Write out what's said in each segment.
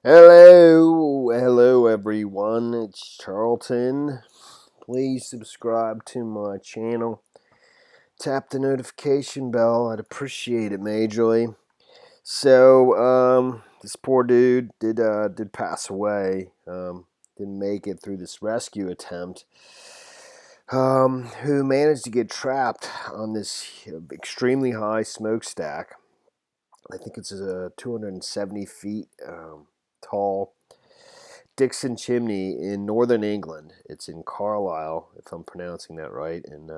Hello everyone. It's Charlton. Please subscribe to my channel. Tap the notification bell. I'd appreciate it majorly. So, this poor dude did pass away. Didn't make it through this rescue attempt. Who managed to get trapped on this extremely high smokestack. I think it's 270 feet tall. Dixon Chimney in northern England. It's in Carlisle, if I'm pronouncing that right, and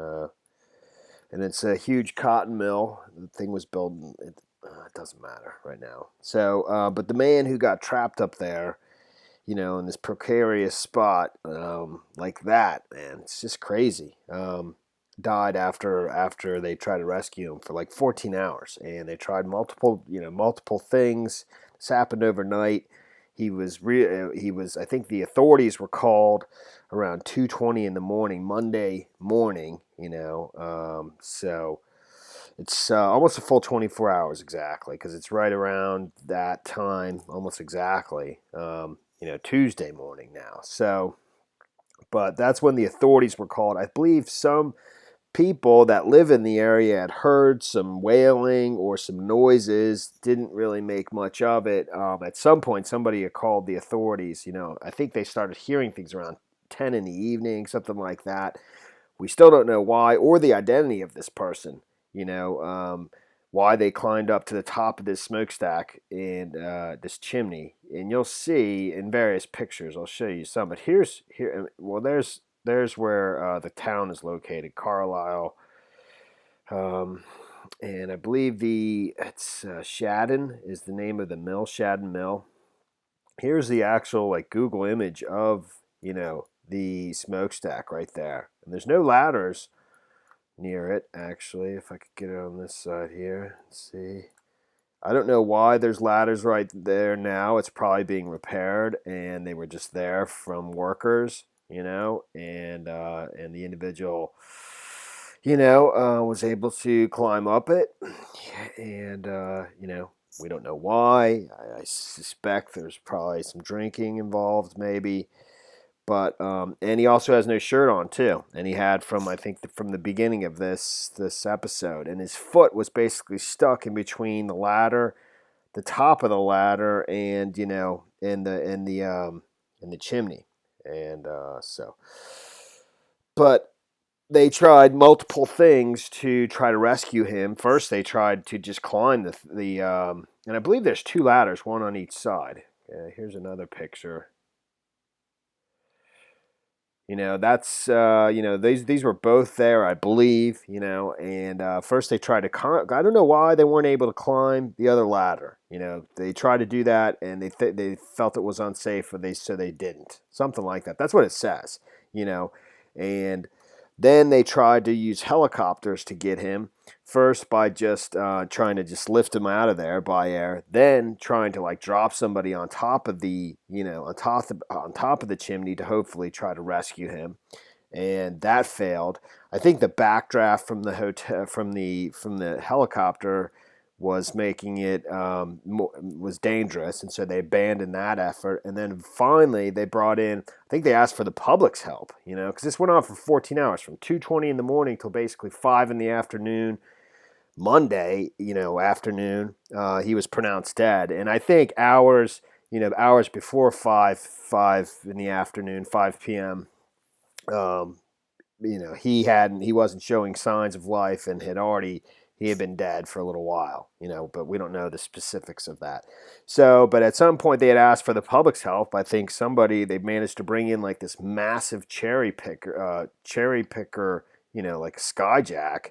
it's a huge cotton mill. The thing was built. It doesn't matter right now. So, but the man who got trapped up there, in this precarious spot, like that, man, it's just crazy. Died after they tried to rescue him for like 14 hours, and they tried multiple things. This happened overnight. He was. I think the authorities were called around 2:20 in the morning, Monday morning. So it's almost a full 24 hours exactly, because it's right around that time, almost exactly. Tuesday morning now. So, but that's when the authorities were called. I believe some people that live in the area had heard some wailing or some noises, didn't really make much of it. At some point, somebody had called the authorities. I think they started hearing things around 10 in the evening, something like that. We still don't know why or the identity of this person, why they climbed up to the top of this smokestack and this chimney. And you'll see in various pictures, I'll show you some, but there's where the town is located, Carlisle, and I believe it's Shadden is the name of the mill, Shadden Mill. Here's the actual Google image of the smokestack right there, and there's no ladders near it actually. If I could get it on this side here, let's see. I don't know why there's ladders right there now. It's probably being repaired, and they were just there from workers, and the individual, was able to climb up it, and we don't know why. I suspect there's probably some drinking involved, maybe. But and he also has no shirt on too, and he had from from the beginning of this episode, and his foot was basically stuck in between the top of the ladder, and in the chimney, and but they tried multiple things to try to rescue him. First, they tried to just climb and I believe there's two ladders, one on each side. Here's another picture. That's these were both there, I believe. And first they tried to. I don't know why they weren't able to climb the other ladder. They tried to do that, and they felt it was unsafe, or so they didn't. Something like that. That's what it says. And then they tried to use helicopters to get him. First by just trying to just lift him out of there by air, then trying to drop somebody on top of on top of the chimney to hopefully try to rescue him, and that failed. I think the backdraft from the hotel from the helicopter was making it was dangerous, and so they abandoned that effort. And then finally they brought in, I think they asked for the public's help, because this went on for 14 hours, from 2:20 in the morning till basically 5 in the afternoon, Monday, afternoon. He was pronounced dead, and I think hours before 5 in the afternoon, 5 p.m. He wasn't showing signs of life, and he had been dead for a little while, but we don't know the specifics of that. So, but at some point they had asked for the public's help. I think they managed to bring in this massive cherry picker, like skyjack.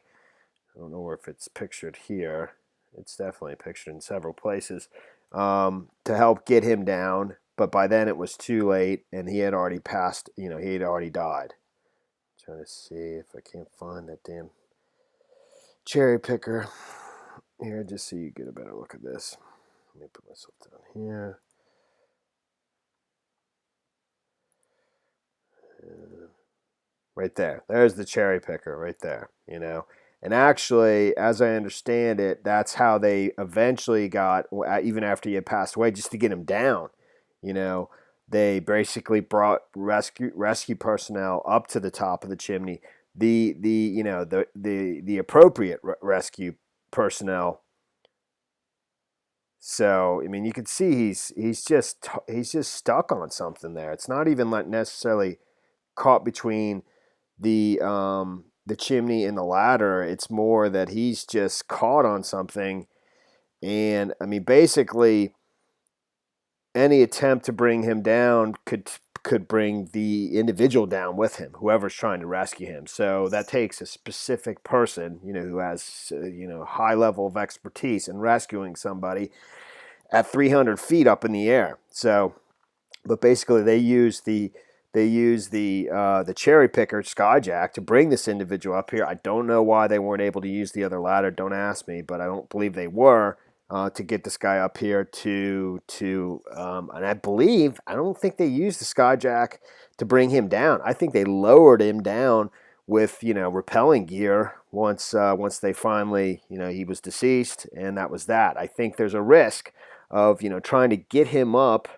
I don't know if it's pictured here. It's definitely pictured in several places, to help get him down. But by then it was too late, and he had already passed, he had already died. I'm trying to see if I can't find that damn cherry picker here, just so you get a better look at this. Let me put myself down here. Right there. There's the cherry picker right there, And actually, as I understand it, that's how they eventually got, even after he had passed away, just to get him down. You know, they basically brought rescue personnel up to the top of the chimney. The appropriate rescue personnel. So I mean, you can see he's just stuck on something there. It's not even like necessarily caught between the chimney and the ladder. It's more that he's just caught on something. And I mean, basically, any attempt to bring him down could bring the individual down with him, whoever's trying to rescue him. So that takes a specific person, who has high level of expertise in rescuing somebody at 300 feet up in the air. So, but basically, they use the cherry picker skyjack to bring this individual up here. I don't know why they weren't able to use the other ladder. Don't ask me, but I don't believe they were. To get this guy up here and I don't think they used the skyjack to bring him down. I think they lowered him down with rappelling gear once they finally he was deceased, and that was that. I think there's a risk of trying to get him up.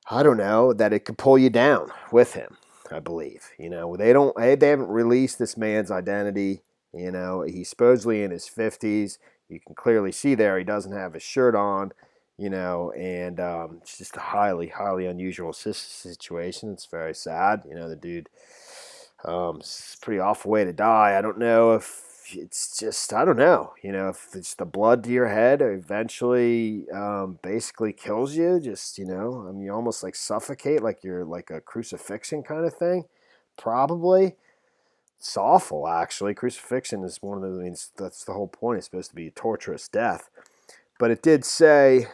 I don't know, that it could pull you down with him. I believe they haven't released this man's identity. He's supposedly in his 50s. You can clearly see there he doesn't have his shirt on, and it's just a highly, highly unusual situation. It's very sad. The dude, it's a pretty awful way to die. I don't know if it's just, I don't know, if it's the blood to your head eventually basically kills you. Just, I mean, you almost like suffocate, like you're like a crucifixion kind of thing. Probably. It's awful, actually. Crucifixion is one of the things, that's the whole point. It's supposed to be a torturous death. But it did say,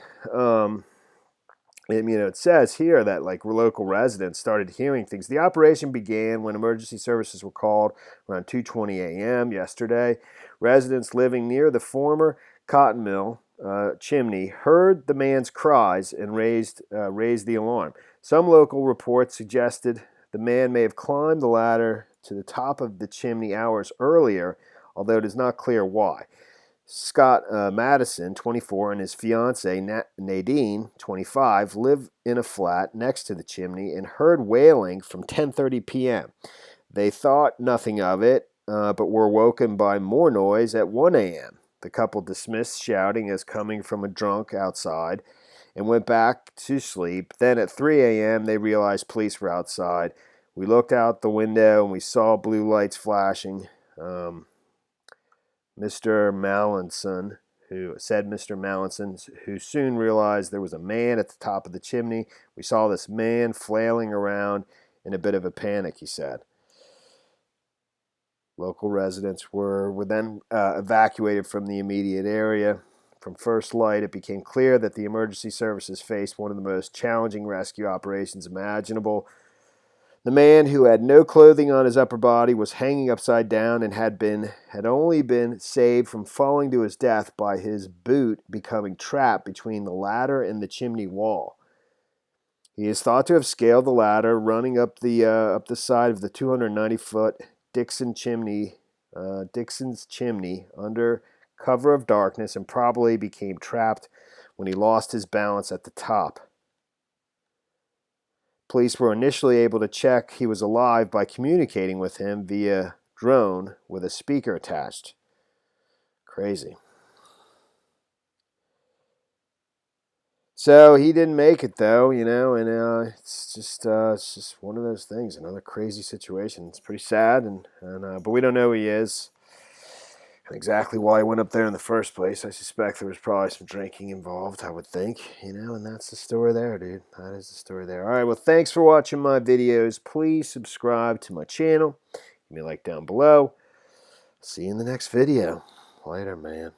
it says here that like local residents started hearing things. The operation began when emergency services were called around 2:20 a.m. yesterday. Residents living near the former cotton mill chimney heard the man's cries and raised the alarm. Some local reports suggested the man may have climbed the ladder to the top of the chimney hours earlier, although it is not clear why. Scott Madison, 24, and his fiancée Nadine, 25, live in a flat next to the chimney and heard wailing from 10:30 p.m. They thought nothing of it, but were woken by more noise at 1 a.m. The couple dismissed shouting as coming from a drunk outside and went back to sleep. Then at 3 a.m. they realized police were outside. We looked out the window and we saw blue lights flashing. Mr. Mallinson, who soon realized there was a man at the top of the chimney. We saw this man flailing around in a bit of a panic, he said. Local residents were then evacuated from the immediate area. From first light, it became clear that the emergency services faced one of the most challenging rescue operations imaginable. The man, who had no clothing on his upper body, was hanging upside down and had only been saved from falling to his death by his boot becoming trapped between the ladder and the chimney wall. He is thought to have scaled the ladder, running up the side of the 290-foot Dixon's chimney under cover of darkness, and probably became trapped when he lost his balance at the top. Police were initially able to check he was alive by communicating with him via drone with a speaker attached. Crazy. So he didn't make it, though, and it's just one of those things. Another crazy situation. It's pretty sad, but we don't know who he is and exactly why he went up there in the first place. I suspect there was probably some drinking involved, I would think, and that's the story there, dude. That is the story there. All right, well, thanks for watching my videos. Please subscribe to my channel. Give me a like down below. See you in the next video. Later, man.